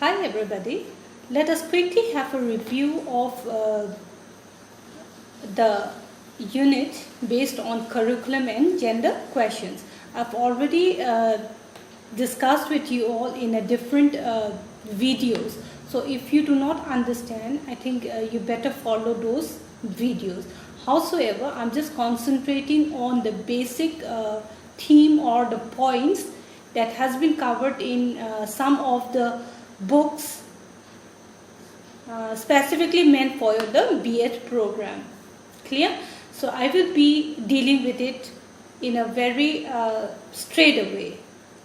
Hi everybody. Let us quickly have a review of the unit based on curriculum and gender questions. I've already discussed with you all in a different videos. So if you do not understand, I think you better follow those videos. Howsoever, I'm just concentrating on the basic theme or the points that has been covered in some of the books specifically meant for the B.Ed program. Clear? So I will be dealing with it in a very straight away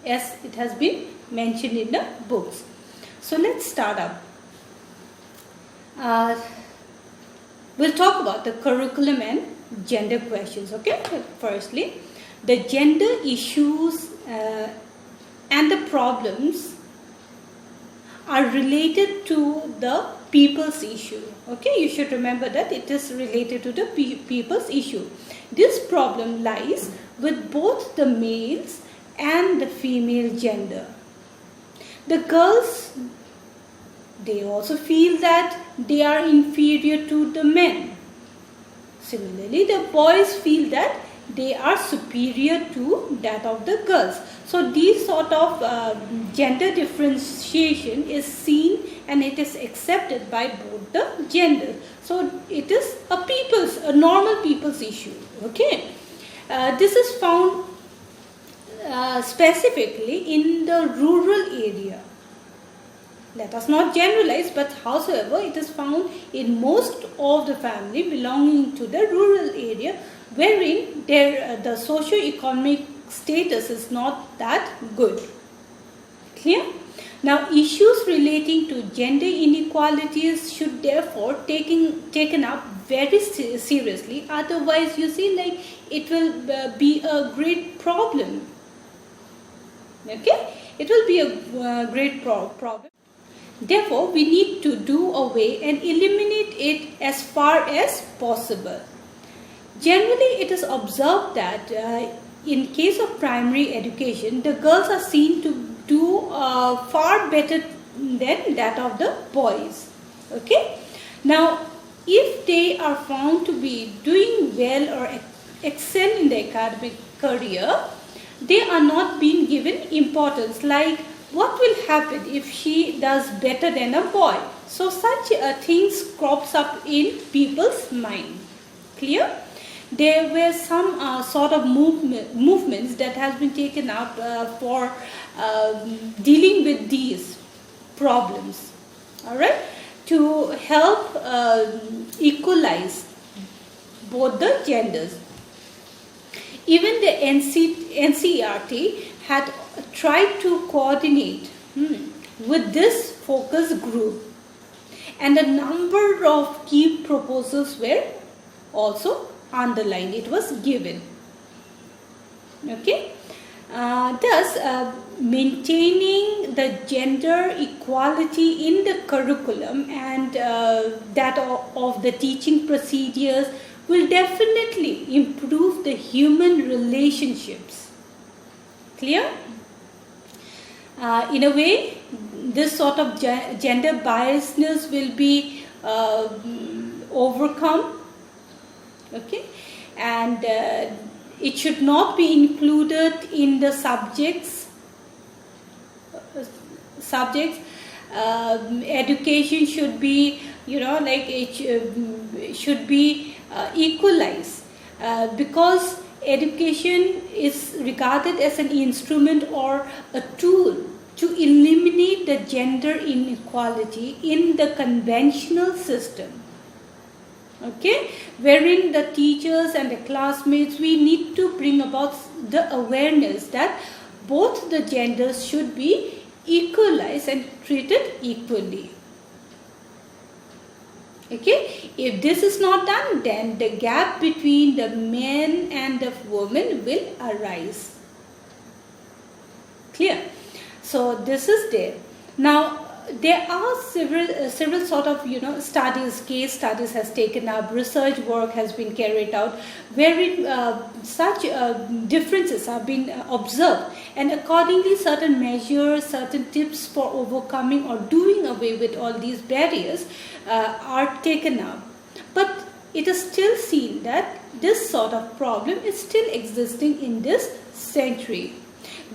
as it has been mentioned in the books. So let's start up. We'll talk about the curriculum and gender questions. Okay, firstly, the gender issues and the problems are related to the people's issue. Okay, you should remember that it is related to the people's issue. This problem lies with both the males and the female gender. The girls, they also feel that they are inferior to the men. Similarly, the boys feel that they are superior to that of the girls. So these sort of gender differentiation is seen and it is accepted by both the genders. So it is a normal people's issue. Okay, this is found specifically in the rural area. Let us not generalize, but howsoever it is found in most of the family belonging to the rural area, wherein the socio-economic status is not that good. Clear? Now, issues relating to gender inequalities should therefore taken up very seriously. Otherwise, you see, like it will be a great problem. Okay, it will be a great problem. Therefore, we need to do away and eliminate it as far as possible. Generally, it is observed that in case of primary education, the girls are seen to do far better than that of the boys. Okay. Now, if they are found to be doing well or excel in the academic career, they are not being given importance. Like, what will happen if she does better than a boy? So such things crops up in people's mind. Clear? There were some sort of movements that has been taken up for dealing with these problems. All right, to help equalize both the genders. Even the NCERT had tried to coordinate with this focus group, and a number of key proposals were also underlined. It was given. Okay. Thus, maintaining the gender equality in the curriculum and that of the teaching procedures will definitely improve the human relationships. Clear? In a way, this sort of gender biasness will be overcome. Okay, and it should not be included in the subjects. Education should be, like it should be equalized because education is regarded as an instrument or a tool to eliminate the gender inequality in the conventional system. Okay, wherein the teachers and the classmates, we need to bring about the awareness that both the genders should be equalized and treated equally. Okay, if this is not done, then the gap between the men and the women will arise. Clear? So this is there. Now, there are several sort of studies, case studies has taken up, research work has been carried out, wherein such differences have been observed, and accordingly certain measures, certain tips for overcoming or doing away with all these barriers are taken up. But it is still seen that this sort of problem is still existing in this century.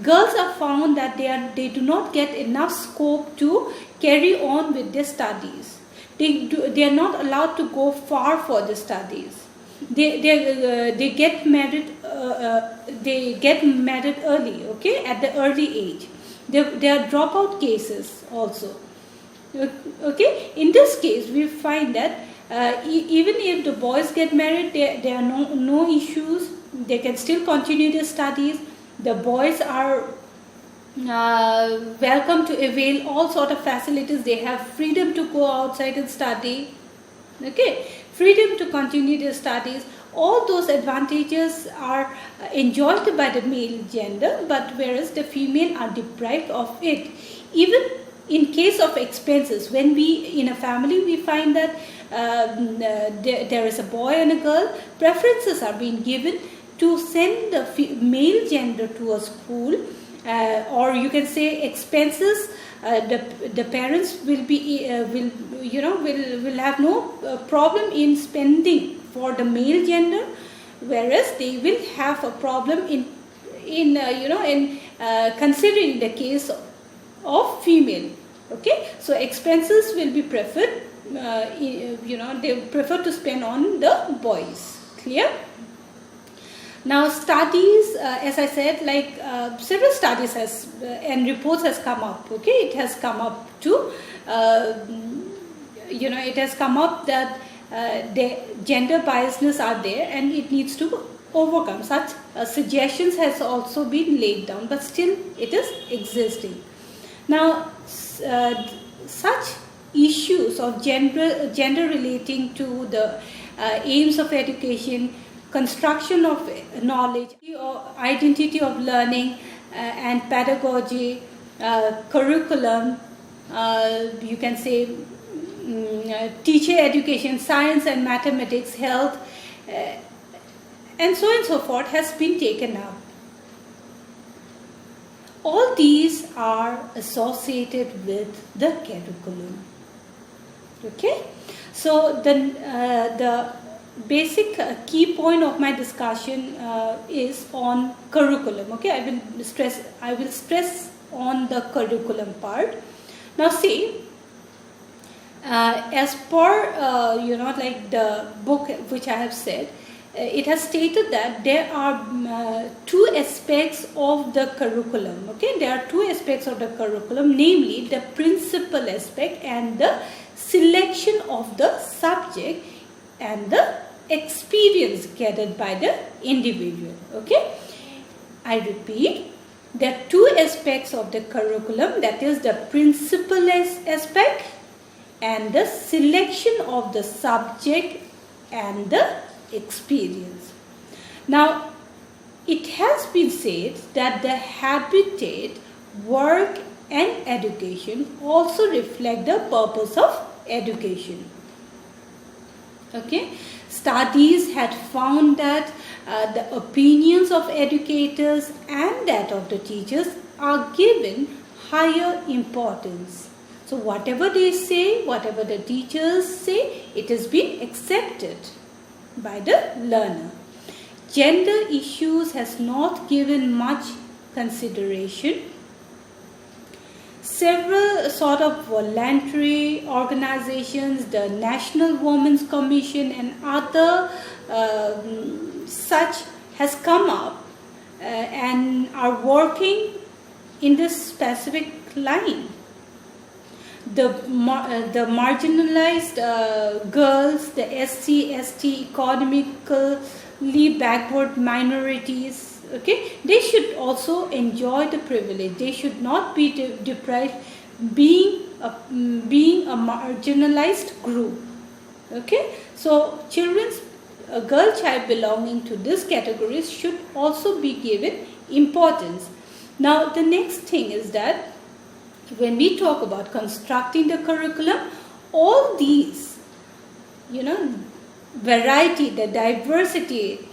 Girls are found that they do not get enough scope to carry on with their studies. They are not allowed to go far for the studies. They get married. They get married early. Okay, at the early age. There are dropout cases also. Okay, in this case we find that even if the boys get married, there are no issues. They can still continue their studies. The boys are welcome to avail all sort of facilities. They have freedom to go outside and study. Okay, freedom to continue their studies. All those advantages are enjoyed by the male gender, but whereas the female are deprived of it. Even in case of expenses, when we in a family we find that there is a boy and a girl, preferences are being given to send the male gender to a school, or you can say expenses. The parents will be will have no problem in spending for the male gender, whereas they will have a problem in considering the case of female. Okay, so expenses will be preferred. They prefer to spend on the boys. Clear? Now studies, as I said, like several studies and reports has come up. Okay, it has come up to it has come up that the gender biasness are there and it needs to overcome. Such suggestions has also been laid down, but still it is existing. Now such issues of gender relating to the aims of education, construction of knowledge, or identity of learning and pedagogy, curriculum, you can say teacher education, science and mathematics, health, and so on and so forth has been taken up. All these are associated with the curriculum. Okay, so the basic key point of my discussion is on curriculum. Okay, I will stress on the curriculum part. Now see, as per like the book which I have said, it has stated that there are two aspects of the curriculum. Okay, there are two aspects of the curriculum, namely the principal aspect and the selection of the subject and the experience gathered by the individual. Okay, I repeat, there are two aspects of the curriculum, that is the principal aspect and the selection of the subject and the experience. Now, it has been said that the habitat, work and education also reflect the purpose of education. Okay, studies had found that the opinions of educators and that of the teachers are given higher importance. So whatever they say, whatever the teachers say, it has been accepted by the learner. Gender issues has not given much consideration. Several sort of voluntary organizations, the National Women's Commission and other such has come up and are working in this specific line. The marginalized girls, the SC, ST, economically backward minorities, okay, they should also enjoy the privilege. They should not be deprived being a marginalized group. Okay, so a girl child belonging to this category should also be given importance. Now the next thing is that when we talk about constructing the curriculum, all these, variety, the diversity,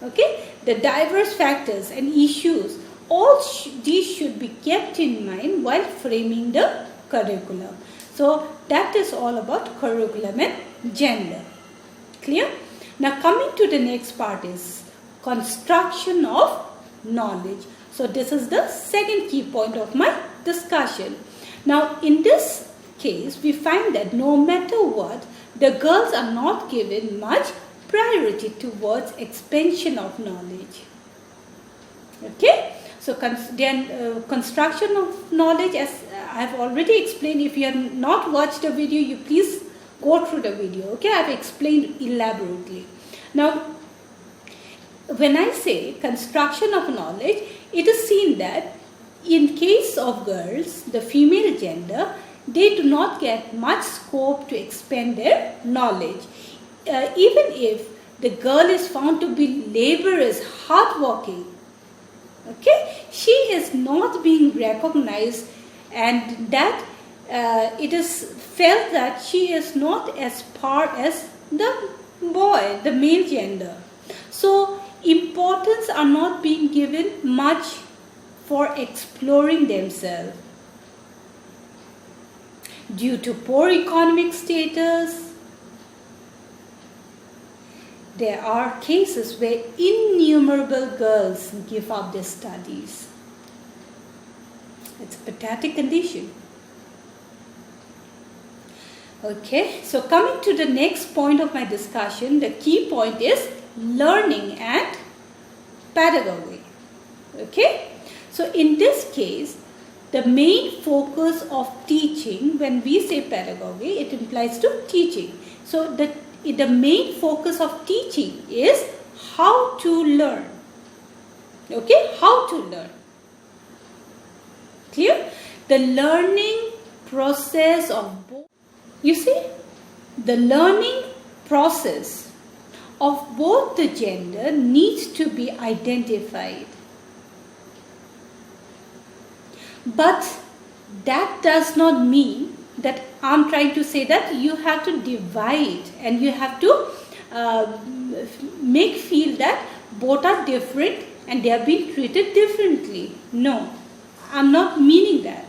okay, the diverse factors and issues, all these should be kept in mind while framing the curriculum. So that is all about curriculum and gender. Clear? Now coming to the next part is construction of knowledge. So this is the second key point of my discussion. Now in this case, we find that no matter what, the girls are not given much priority towards expansion of knowledge. Okay? So construction of knowledge, as I have already explained, if you have not watched the video, you please go through the video. Okay? I have explained elaborately. Now, when I say construction of knowledge, it is seen that in case of girls, the female gender, they do not get much scope to expand their knowledge. Even if the girl is found to be laborious, hardworking, okay, she is not being recognized, and that it is felt that she is not as par as the boy, the male gender. So importance are not being given much for exploring themselves due to poor economic status. There are cases where innumerable girls give up their studies. It's a pathetic condition. Okay, so coming to the next point of my discussion, the key point is learning and pedagogy. Okay, so in this case, the main focus of teaching, when we say pedagogy, it implies to teaching. So the main focus of teaching is how to learn. Okay, how to learn. Clear? The learning process of both. You see, the learning process of both the gender needs to be identified. But that does not mean that I'm trying to say that you have to divide and you have to make feel that both are different and they are being treated differently. No, I'm not meaning that.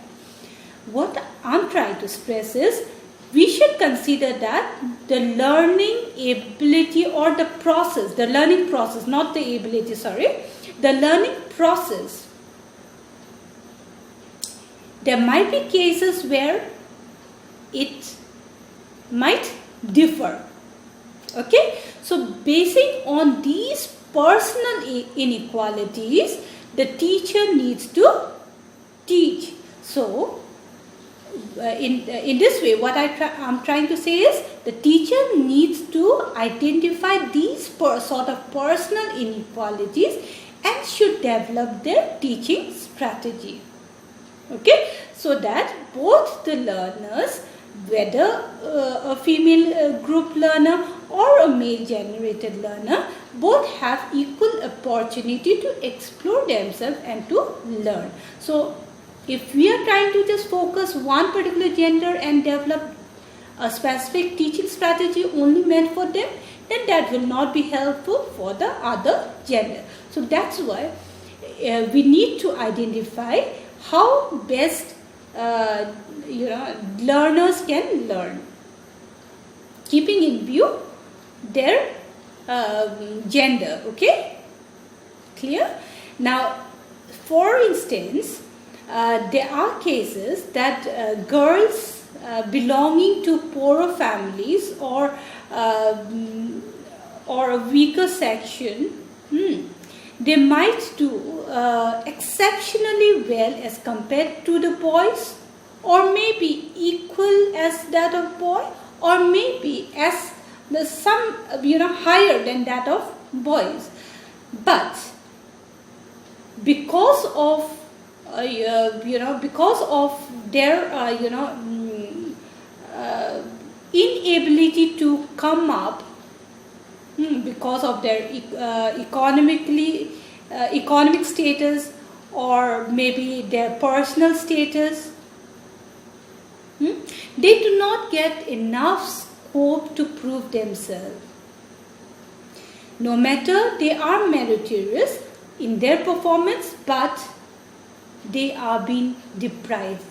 What I'm trying to stress is we should consider that the learning ability or the process, the learning process, not the ability, sorry, the learning process. There might be cases where it might differ. Okay, so basing on these personal inequalities, the teacher needs to teach. So in this way, what I'm trying to say is the teacher needs to identify these sort of personal inequalities and should develop their teaching strategy. Okay, so that both the learners, whether a female group learner or a male generated learner, both have equal opportunity to explore themselves and to learn. So if we are trying to just focus one particular gender and develop a specific teaching strategy only meant for them, then that will not be helpful for the other gender. So that's why we need to identify how best learners can learn, keeping in view their gender. Okay, clear? Now, for instance, there are cases that girls belonging to poorer families or a weaker section, they might do exceptionally well as compared to the boys, or maybe equal as that of boy, or maybe as some higher than that of boys. But because of their inability to come up, because of their economic status or maybe their personal status. They do not get enough scope to prove themselves. No matter they are meritorious in their performance, but they are being deprived.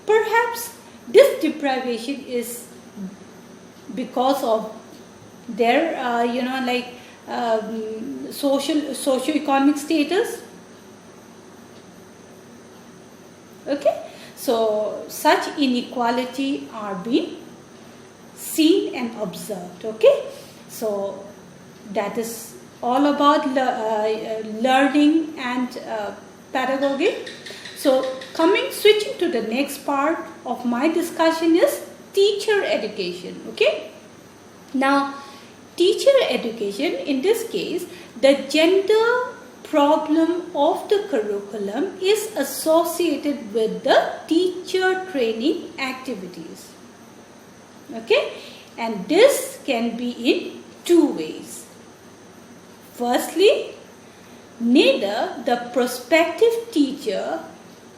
Perhaps this deprivation is because of their socio-economic status. Okay, so such inequality are being seen and observed. Okay, so that is all about learning and pedagogy. So switching to the next part of my discussion is teacher education. Okay, now teacher education, in this case, the gender problem of the curriculum is associated with the teacher training activities. Okay, and this can be in two ways. Firstly, neither the prospective teacher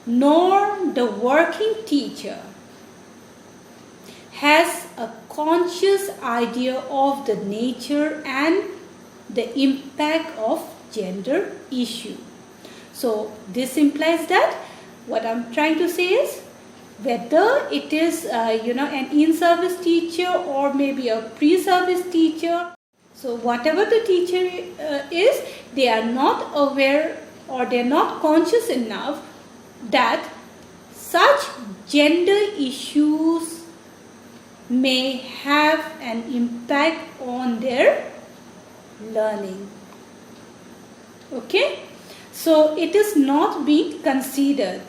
nor the working teacher has a conscious idea of the nature and the impact of gender issue. So this implies that what I'm trying to say is, whether it is an in-service teacher or maybe a pre-service teacher, so whatever the teacher is, they are not aware or they are not conscious enough that such gender issues may have an impact on their learning. Okay, so it is not being considered.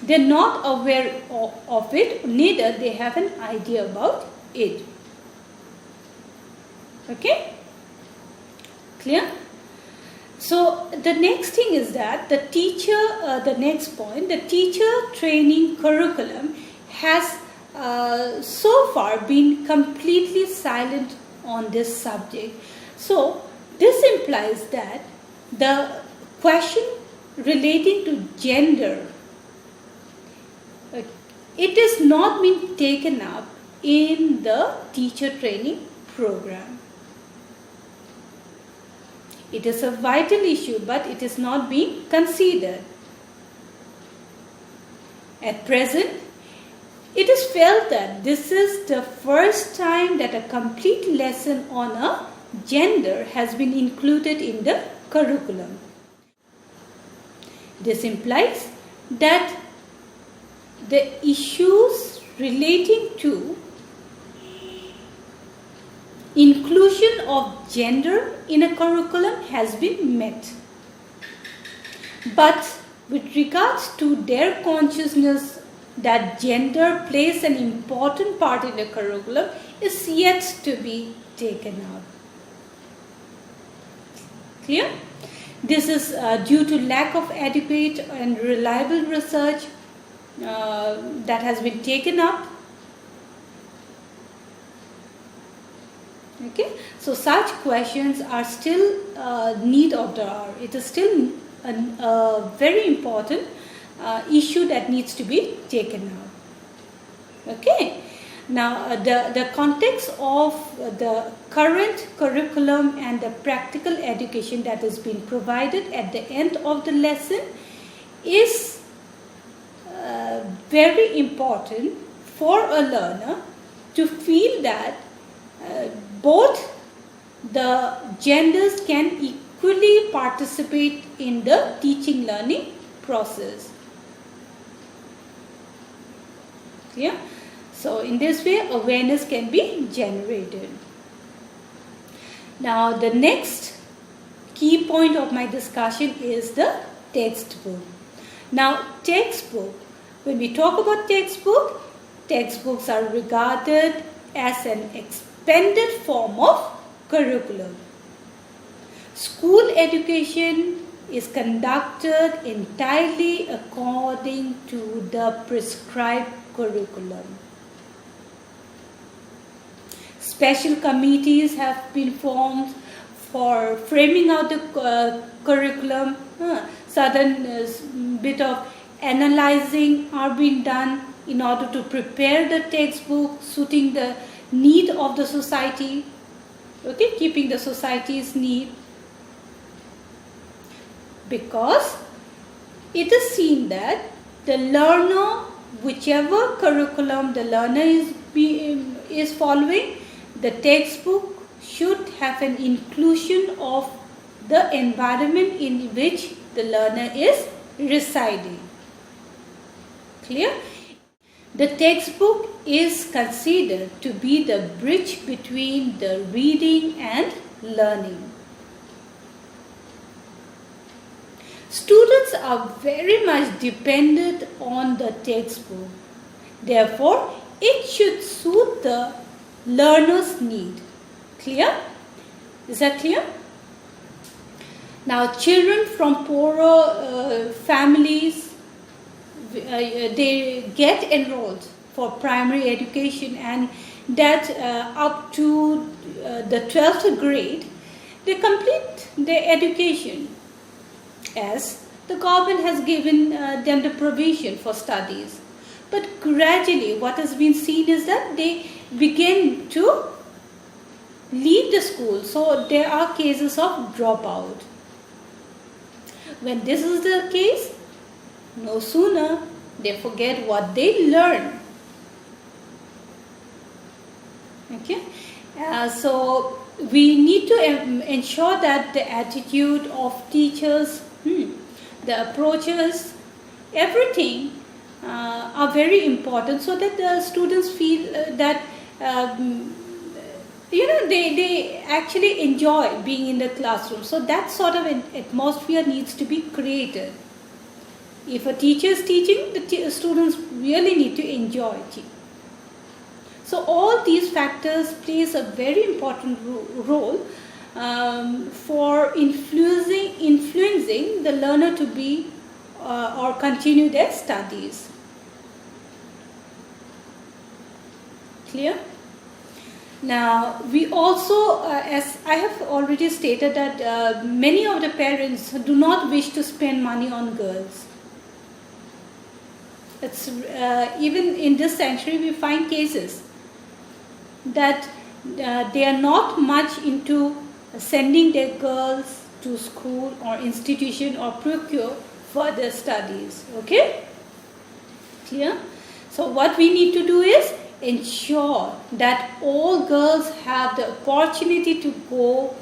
They are not aware of it, neither they have an idea about it. Okay, clear? So the next thing is that the next point, the teacher training curriculum has so far been completely silent on this subject. So this implies that the question relating to gender, it is not being taken up in the teacher training program. It is a vital issue, but it is not being considered. At present, it is felt that this is the first time that a complete lesson on a gender has been included in the curriculum. This implies that the issues relating to inclusion of gender in a curriculum has been met. But with regards to their consciousness that gender plays an important part in the curriculum is yet to be taken up. Clear? This is due to lack of adequate and reliable research that has been taken up. Okay, so such questions are still need of the hour. It is still a very important issue that needs to be taken up. Okay, now the context of the current curriculum and the practical education that is being provided at the end of the lesson is very important for a learner to feel that both the genders can equally participate in the teaching learning process. Yeah? So in this way, awareness can be generated. Now the next key point of my discussion is the textbook. Now textbook, when we talk about textbook, textbooks are regarded as an expanded form of curriculum. School education is conducted entirely according to the prescribed curriculum. Special committees have been formed for framing out the curriculum Certain bit of analyzing are being done in order to prepare the textbook suiting the need of the society, okay, keeping the society's need, because it is seen that the learner, whichever curriculum the learner is following, the textbook should have an inclusion of the environment in which the learner is residing. Clear? The textbook is considered to be the bridge between the reading and learning. Students are very much dependent on the textbook. Therefore, it should suit the learner's need. Clear? Is that clear? Now, children from poorer families, they get enrolled for primary education, and that up to the 12th grade, they complete their education, as the government has given them the provision for studies. But gradually what has been seen is that they begin to leave the school. So there are cases of dropout. When this is the case, no sooner they forget what they learn. Okay, so we need to ensure that the attitude of teachers, the approaches, everything are very important, so that the students feel that they actually enjoy being in the classroom. So that sort of an atmosphere needs to be created. If a teacher is teaching, the students really need to enjoy teaching. So all these factors plays a very important role for influencing the learner to be or continue their studies. Clear? Now, we also, as I have already stated, that many of the parents do not wish to spend money on girls. It's even in this century we find cases that they are not much into sending their girls to school or institution or procure further studies. Okay? Clear? So what we need to do is ensure that all girls have the opportunity to go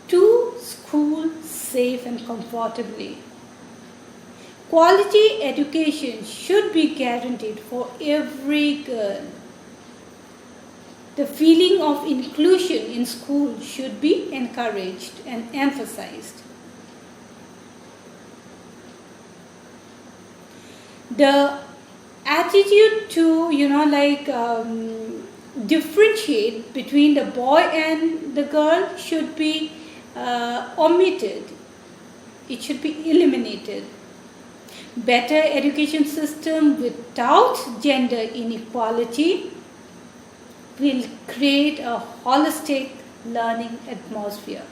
to school safe and comfortably. Quality education should be guaranteed for every girl. The feeling of inclusion in school should be encouraged and emphasized. The attitude to, differentiate between the boy and the girl should be omitted. It should be eliminated. Better education system without gender inequality will create a holistic learning atmosphere.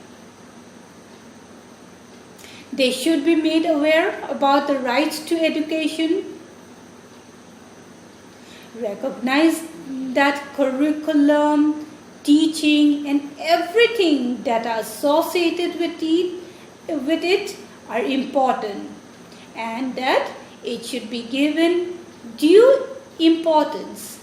They should be made aware about the rights to education, recognize that curriculum, teaching, and everything that are associated with it are important, and that it should be given due importance.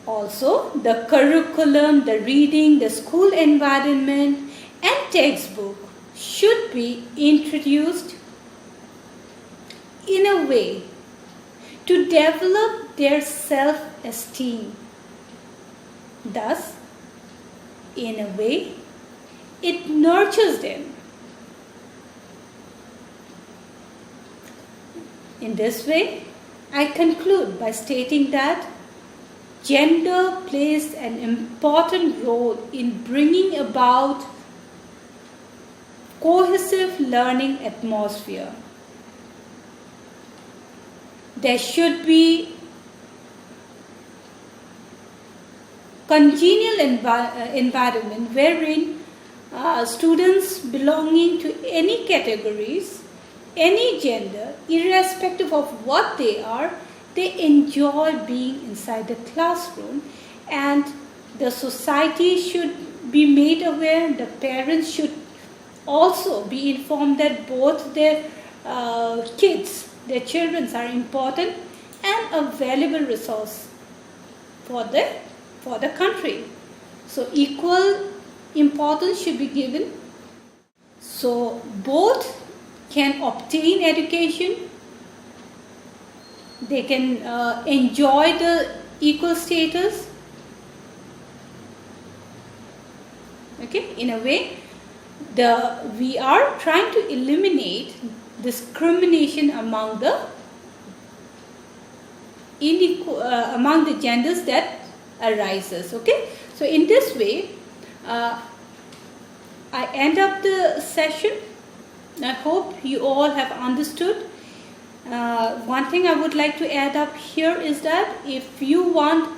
Also, the curriculum, the reading, the school environment, and textbook should be introduced in a way to develop their self-esteem. Thus, in a way, it nurtures them. In this way, I conclude by stating that gender plays an important role in bringing about cohesive learning atmosphere. There should be congenial environment wherein students belonging to any categories, any gender, irrespective of what they are, they enjoy being inside the classroom, and the society should be made aware, the parents should also be informed that both their kids, their children are important and a valuable resource for the country. So equal importance should be given. So both can obtain education, they can enjoy the equal status. Okay, in a way, we are trying to eliminate discrimination among the among the genders that arises. Okay, so in this way, I end up the session. I hope you all have understood. One thing I would like to add up here is that if you want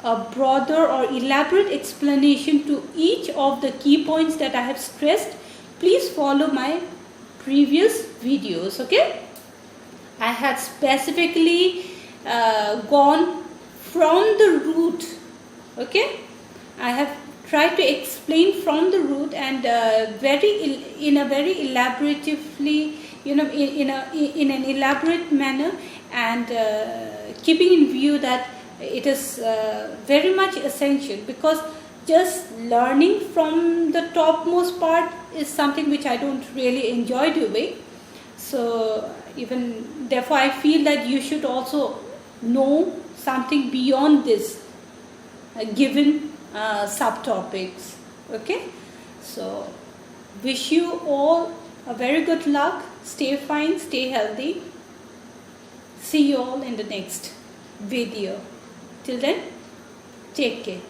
a broader or elaborate explanation to each of the key points that I have stressed, please follow my previous videos. Okay, I had specifically gone from the root. Okay, I have tried to explain from the root and in a very elaboratively, in an elaborate manner, and keeping in view that it is very much essential, because just learning from the topmost part is something which I don't really enjoy doing. So even therefore I feel that you should also know something beyond this given subtopics. Okay, so wish you all a very good luck. Stay fine, stay healthy. See you all in the next video. Till then, take care.